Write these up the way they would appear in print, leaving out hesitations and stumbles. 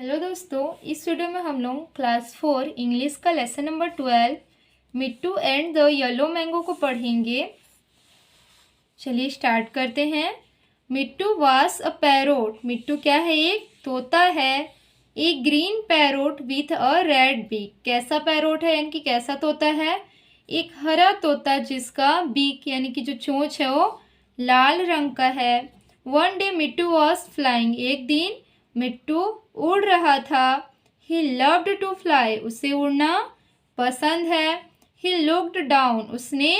Hello दोस्तों, इस video में हम लोग क्लास 4 इंग्लिश का lesson number 12 Mittu and the yellow mango को पढ़ेंगे। चलिए स्टार्ट करते हैं। मिट्टू वाज अ पैरोट। मिट्टू क्या है? एक तोता है। एक green parrot with a red beak. कैसा पैरोट है यानी कि कैसा तोता है? एक हरा तोता जिसका बीक यानी कि जो चोंच है वो लाल रंग का है। One day Mittu was flying. एक दिन मिट्टू उड़ रहा था। He loved to fly. उसे उड़ना पसंद है। He looked down. उसने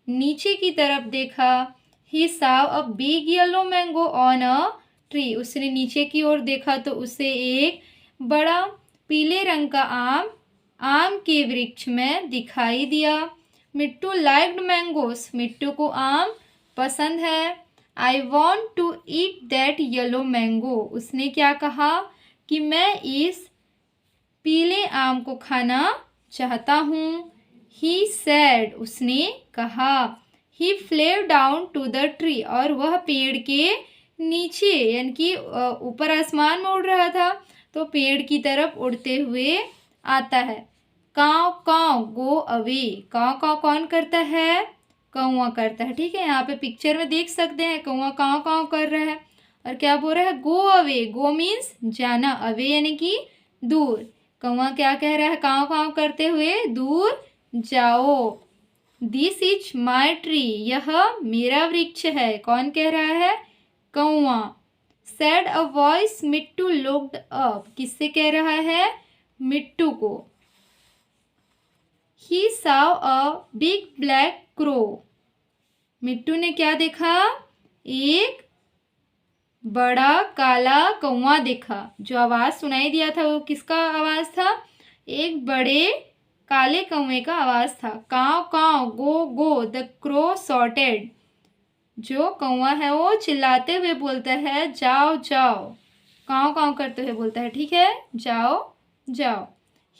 नीचे की तरफ देखा। ही saw a big yellow mango on a tree. उसने नीचे की ओर देखा तो उसे एक बड़ा पीले रंग का आम के वृक्ष में दिखाई दिया। मिट्टू लाइक्ड मैंगोस। मिट्टू को आम पसंद है। I want to eat that yellow mango. उसने क्या कहा कि मैं इस पीले आम को खाना चाहता हूँ। ही सैड। उसने कहा। ही फ्लेव डाउन टू द ट्री। और वह पेड़ के नीचे यानी कि ऊपर आसमान में उड़ रहा था तो पेड़ की तरफ उड़ते हुए आता है। काव काव गो अवे। काव काव कौन करता है? कौवा करता है। ठीक है, यहाँ पे पिक्चर में देख सकते हैं कौवा काव काव कर रहा है और क्या बोल रहा है? Go away. गो मीन्स जाना, अवे यानी कि दूर। कौवा क्या कह रहा है काव काव करते हुए? दूर जाओ। This is my tree. यह मेरा वृक्ष है। कौन कह रहा है? कौवा। Sad a voice. Mittu looked up. किससे कह रहा है? मिट्टू को। ही saw a big black crow. मिट्टू ने क्या देखा? एक बड़ा काला कौवा देखा। जो आवाज सुनाई दिया था वो किसका आवाज था? एक बड़े काले कौवे का आवाज था। काव काव गो गो द क्रो सॉर्टेड। जो कौवा है वो चिल्लाते हुए बोलता है जाओ जाओ। काव काव करते हुए बोलता है, ठीक है, जाओ जाओ।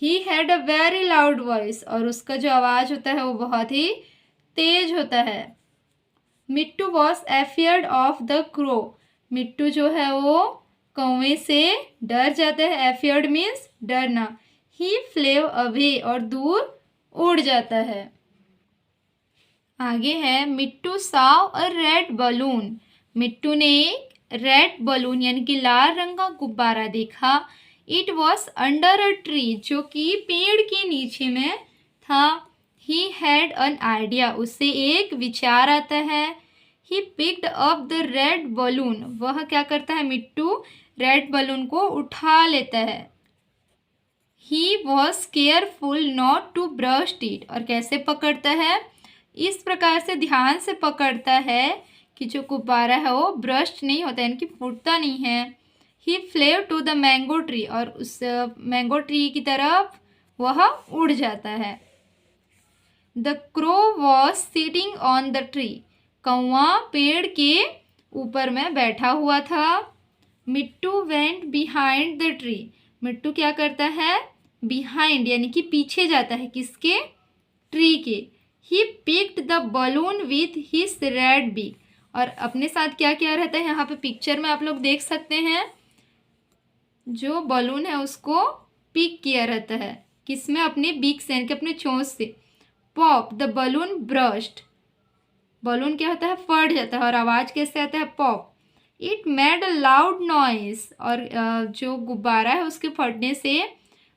ही had a very loud voice. और उसका जो आवाज होता है वो बहुत ही तेज होता है। Mittu was एफियर्ड of the crow. मिट्टू जो है वो कौवे से डर जाता है। एफियर्ड मीन्स डरना। ही फ्लेव अवे। और दूर उड़ जाता है। आगे है मिट्टू साव अ रेड बलून। मिट्टू ने एक रेड बलून यानी कि लाल रंग का गुब्बारा देखा। It was under a tree. जो कि पेड़ के नीचे में था। He had an idea. उससे एक विचार आता है। He picked up the red balloon. वह क्या करता है? मिट्टू रेड बलून को उठा लेता है। He was careful not to brush it. और कैसे पकड़ता है? इस प्रकार से ध्यान से पकड़ता है कि जो गुब्बारा है वो ब्रश नहीं होता यानी कि फूटता नहीं है। ही फ्लेव टू द मैंगो ट्री। और उस मैंगो ट्री की तरफ वह उड़ जाता है। The crow was sitting on the tree. कौवा पेड़ के ऊपर में बैठा हुआ था। मिट्टू वेंट बिहाइंड द ट्री। मिट्टू क्या करता है? बिहाइंड यानी कि पीछे जाता है। किसके? ट्री के। He picked the balloon with his red beak. और अपने साथ क्या क्या रहता है? यहाँ पे पिक्चर में आप लोग देख सकते हैं जो बलून है उसको पिक किया रहता है। किसमें? अपने बीक से यानी कि अपने चोंच से। Pop the balloon burst. Balloon क्या होता है? फट जाता है। और आवाज कैसे आता है? Pop. It made a loud noise. और जो गुब्बारा है उसके फटने से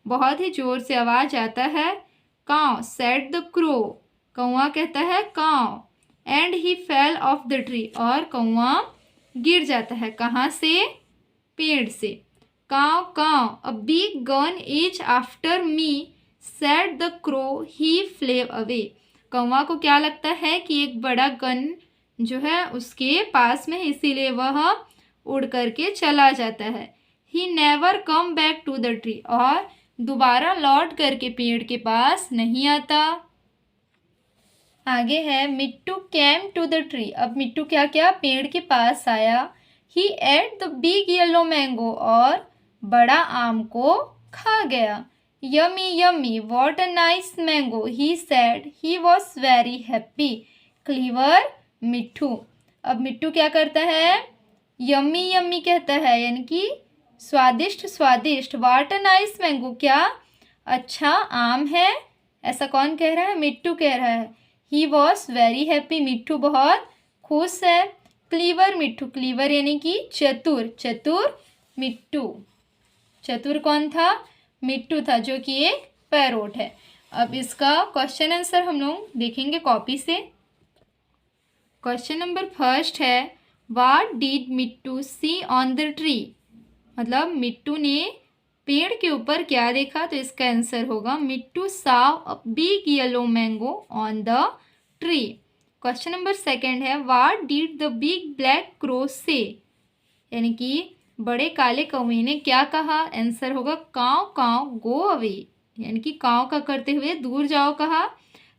बहुत ही जोर से आवाज आता है। काव सेड द क्रो। कौवा कहता है काव। And he fell off the tree. और कौवा गिर जाता है। कहाँ से? पेड़ से। Caw caw a big gun is after me said the crow. He flew away. कौवा को क्या लगता है कि एक बड़ा गन जो है उसके पास में, इसीलिए वह उड़ करके चला जाता है। He never come back to the tree. और दोबारा लौट करके पेड़ के पास नहीं आता। आगे है Mittu came to the tree. अब मिट्टू क्या क्या? पेड़ के पास आया। He ate the big yellow mango. और बड़ा आम को खा गया। Yummy yummy what a nice mango he said. He was very happy. Clever Mittu. अब मिट्टू क्या करता है? यम्मी यम्मी कहता है यानी कि स्वादिष्ट स्वादिष्ट, वाट अ नाइस मैंगो, क्या अच्छा आम है। ऐसा कौन कह रहा है? मिट्टू कह रहा है। ही वॉज वेरी हैप्पी, मिट्टू बहुत खुश है। क्लीवर मिट्टू, क्लीवर यानी कि चतुर, चतुर मिट्टू। चतुर कौन था? मिट्टू था, जो कि एक पैरोट है। अब इसका क्वेश्चन आंसर हम लोग देखेंगे कॉपी से। क्वेश्चन नंबर फर्स्ट है, what did Mittu see on the tree? मतलब मिट्टू ने पेड़ के ऊपर क्या देखा? तो इसका आंसर होगा Mittu saw a big yellow mango on the tree। Question number second है, what did the big black crow say? यानी कि बड़े काले कौवे ने क्या कहा? आंसर होगा काव काव गो अवे, यानी कि काव का करते हुए दूर जाओ कहा।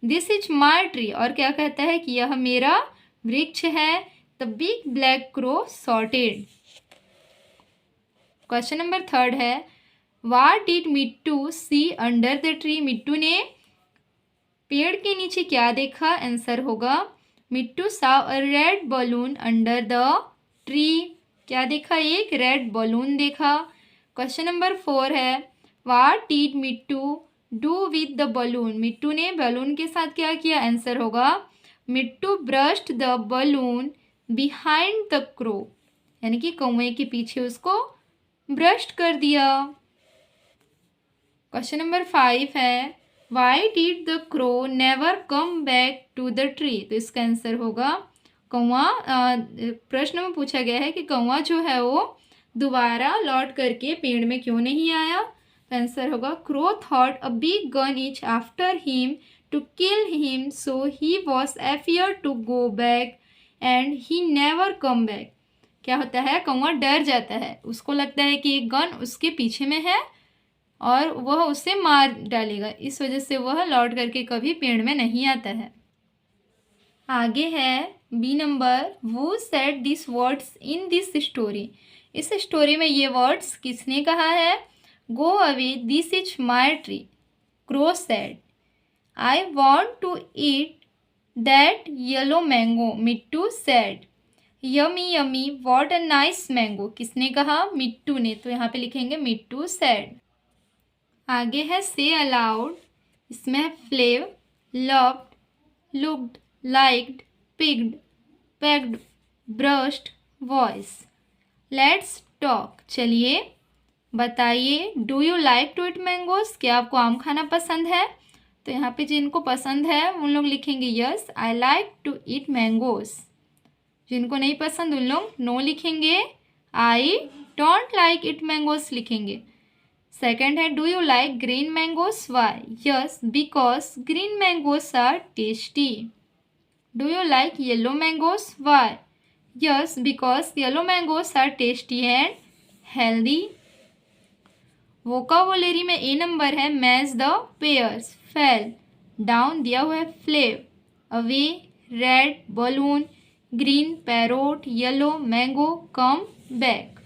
दिस इज माई ट्री, और क्या कहता है कि यह मेरा वृक्ष है। The big black crow sorted. Question number third है, what did Mittu see under the tree? Mittu ने पेड़ के नीचे क्या देखा? आंसर होगा Mittu saw a red balloon under the tree. क्या देखा? एक रेड बलून देखा। क्वेश्चन नंबर फोर है, what did Mittu do with the balloon? Mittu ने बलून के साथ क्या किया? आंसर होगा Mittu brushed the balloon behind the crow, यानी कि कौवे के पीछे उसको ब्रश्ड कर दिया। क्वेश्चन नंबर फाइव है, why did the crow never come back to the tree? तो इसका आंसर होगा कौवा, प्रश्न में पूछा गया है कि कौवा जो है वो दोबारा लौट करके पेड़ में क्यों नहीं आया? तो आंसर होगा crow thought a big gun is after him to kill him, so he was afraid to go back and he never come back. क्या होता है? कौवा डर जाता है, उसको लगता है कि एक गन उसके पीछे में है और वह उसे मार डालेगा, इस वजह से वह लौट करके कभी पेड़ में नहीं आता है। आगे है बी नंबर, वो said this words in this story? इस स्टोरी में ये वर्ड्स किसने कहा है? Go away this is my tree, crow said. I want to eat that yellow mango, Mittu said. Yummy yummy what a nice mango, किसने कहा? मिट्टू ने, तो यहाँ पे लिखेंगे मिट्टू सेड। आगे है से अलाउड, इसमें है flew, loved, looked, liked, picked, packed, brushed, voice. Let's talk, चलिए बताइए। Do you like to eat mangoes? क्या आपको आम खाना पसंद है? तो यहाँ पे जिनको पसंद है उन लोग लिखेंगे yes I like to eat mangoes. जिनको नहीं पसंद उन लोग नो लिखेंगे, I don't like it mangoes लिखेंगे। सेकेंड है, do you like green mangoes? Why? Yes because green mangoes are tasty. Do you like yellow mangoes? Why? Yes because yellow mangoes are tasty and healthy. Vocabulary में A number है match the pairs, fell, down दिया हुआ है flew, away, red balloon, green parrot, yellow mango, come back.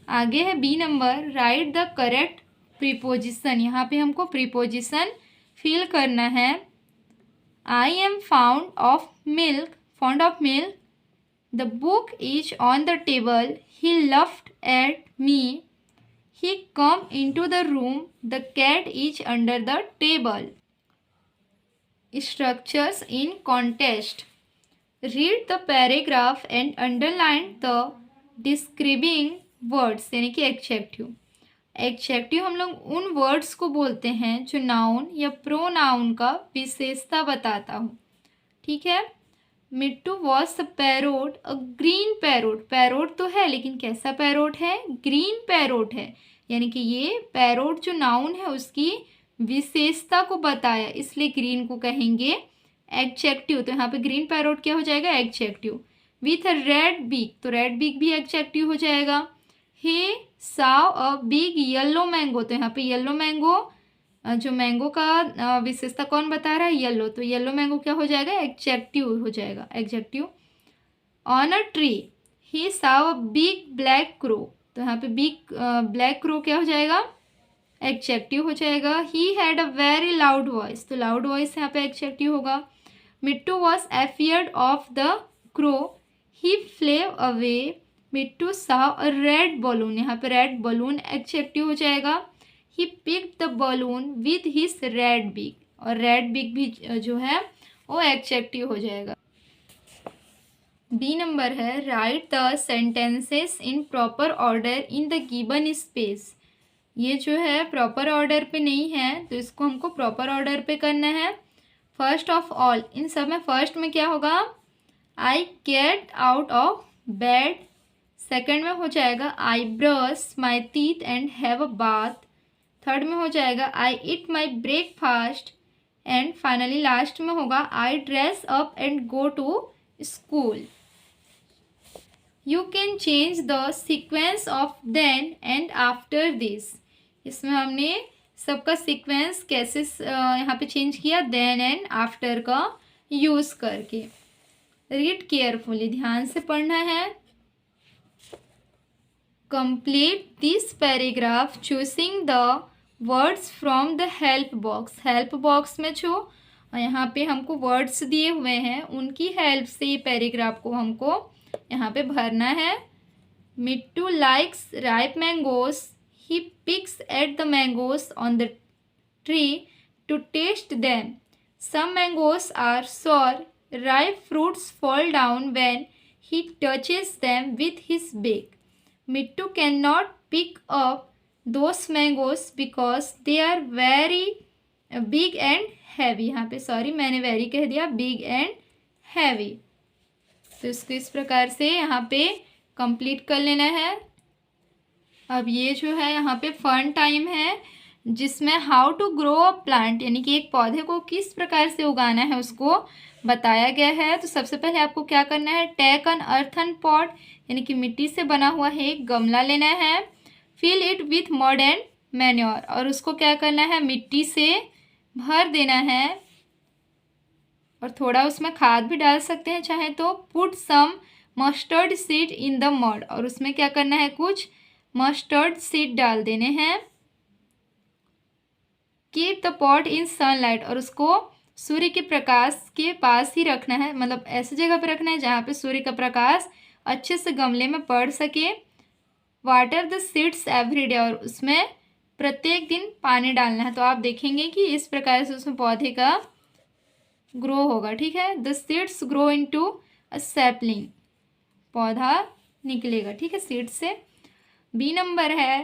आगे है B number, write the correct preposition. यहाँ पे हमको प्रीपोजिशन फिल करना है। I am found of milk, fond of milk, the book is on the table, he laughed at me, he come into the room, the cat is under the table. Structures in contest, read the paragraph and underline the describing words, यानी कि adjective. Adjective हम लोग उन words को बोलते हैं जो noun या प्रोनाउन का विशेषता बताता हो। ठीक है। Mittu was the parrot a green parrot, parrot तो है लेकिन कैसा पैरोट है? ग्रीन पैरोट है, यानी कि ये पैरोट जो नाउन है उसकी विशेषता को बताया, इसलिए ग्रीन को कहेंगे एडजेक्टिव। तो यहाँ पे ग्रीन पैरोट क्या हो जाएगा? Adjective. With a red beak, तो रेड बीक भी एडजेक्टिव हो जाएगा। He saw a big yellow mango, तो यहाँ पे येलो मैंगो, जो मैंगो का विशेषता कौन बता रहा है? येलो, तो येलो मैंगो क्या हो जाएगा? एडजेक्टिव हो जाएगा, adjective. On a tree, he saw a big black crow, तो यहाँ पे बिग ब्लैक क्रो क्या हो जाएगा? एडजेक्टिव हो जाएगा। He had a very loud voice, तो लाउड वॉइस यहाँ पे एडजेक्टिव होगा। Mittu was afraid of the crow, he flew away, Mittu saw a red balloon, यहाँ पे रेड बलून एडजेक्टिव हो जाएगा। ही picked the balloon with his red beak, और red big भी जो है वो एडजेक्टिव हो जाएगा। बी नंबर है right the sentences in proper order in the given space. ये जो है प्रॉपर ऑर्डर पे नहीं है, तो इसको हमको प्रॉपर ऑर्डर पे करना है। फर्स्ट ऑफ ऑल, इन सब में फर्स्ट में क्या होगा, I get out of bed. Second में हो जाएगा I brush my teeth and have a bath. Third में हो जाएगा I eat my breakfast. And finally last में होगा I dress up and go to school. You can change the sequence of then and after this. इसमें हमने सबका sequence कैसे यहाँ पे चेंज किया, देन एंड आफ्टर का यूज करके। रीड केयरफुली, ध्यान से पढ़ना है। Complete this paragraph choosing the words from the help box. Help box में जो यहाँ पे हमको वर्ड्स दिए हुए हैं उनकी हेल्प से ये पैराग्राफ को हमको यहाँ पे भरना है। Mittu likes ripe mangoes. He picks at the mangoes on the tree to taste them. Some mangoes are sour. Ripe fruits fall down when he touches them with his beak. Mittu cannot pick up those mangoes because they are very big and heavy. यहाँ पे sorry मैंने very कह दिया, big and heavy। तो इसको इस प्रकार से यहाँ पे कंप्लीट कर लेना है। अब ये जो है यहाँ पे फन टाइम है जिसमें how to grow a plant, यानी कि एक पौधे को किस प्रकार से उगाना है उसको बताया गया है। तो सबसे पहले आपको क्या करना है, टेक एन अर्थन पॉट, यानी कि मिट्टी से बना हुआ है एक गमला लेना है। Fill it with mud and manure, और उसको क्या करना है, मिट्टी से भर देना है और थोड़ा उसमें खाद भी डाल सकते हैं चाहे तो। Put some mustard seed in the mud, और उसमें क्या करना है, कुछ मस्टर्ड सीड डाल देने हैं। Keep the pot in sunlight, और उसको सूर्य के प्रकाश के पास ही रखना है, मतलब ऐसी जगह पे रखना है जहाँ पे सूर्य का प्रकाश अच्छे से गमले में पड़ सके। Water the seeds every day, और उसमें प्रत्येक दिन पानी डालना है। तो आप देखेंगे कि इस प्रकार से उसमें पौधे का ग्रो होगा, ठीक है। The seeds grow into a sapling, पौधा निकलेगा, ठीक है, सीड से। बी नंबर है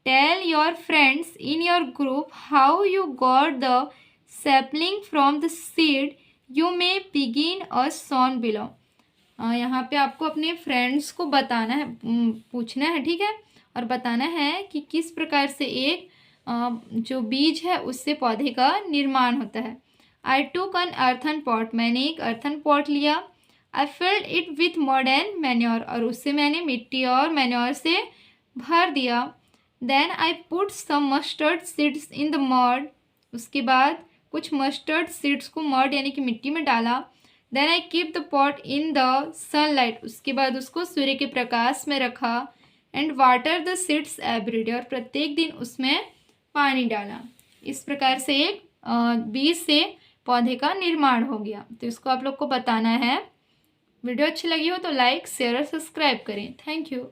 tell your friends in your group how you got the sapling from the seed, you may begin a shown below. यहाँ पे आपको अपने फ्रेंड्स को बताना है, पूछना है, ठीक है, और बताना है कि किस प्रकार से एक जो बीज है उससे पौधे का निर्माण होता है। आई टूक एन अर्थन पॉट, मैंने एक अर्थन पॉट लिया। I filled it with mud and manure, और उससे मैंने मिट्टी और मैन्योर से भर दिया। Then I put some mustard seeds in the mud, उसके बाद कुछ मस्टर्ड सीड्स को मड यानी कि मिट्टी में डाला। Then I keep the pot in the sunlight, उसके बाद उसको सूर्य के प्रकाश में रखा। And water the seeds every day, और प्रत्येक दिन उसमें पानी डाला। इस प्रकार से एक बीज से पौधे का निर्माण हो गया। तो इसको आप लोग को बताना है। वीडियो अच्छी लगी हो तो लाइक शेयर और सब्सक्राइब करें। Thank you.